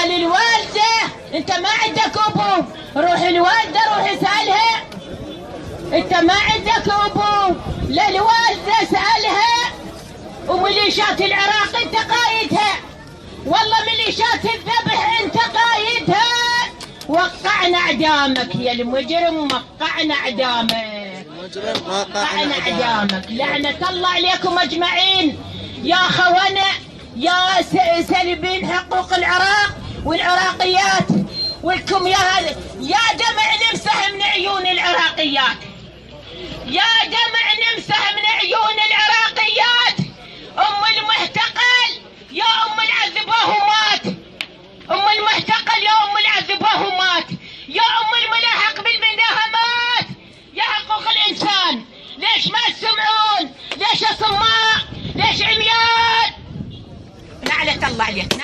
اسأل الوالدة، انت ما عندك ابو، روح الوالدة روح اسألها. انت ما عندك ابو، للوالدة اسألها. وميليشيات العراق انت قايدها، والله ميليشيات الذبح انت قايدها. وقعنا اعدامك يا المجرم، وقعنا اعدامك، وقعنا اعدامك. لعنة الله عليكم اجمعين يا خونة، يا سالبين حقوق العراق والعراقيات. ولكم يا هذا يا دمع نمسح من عيون العراقيات، يا دمع نمسح من عيون العراقيات. ام المحتقل يا ام العذباهمات، ام المحتقل يا ام العذباهمات، يا ام الملاحق بالمداهمات، يا حقوق الانسان. ليش ما تسمعون؟ ليش اصماء؟ ليش عميان؟ لعنة الله عليك.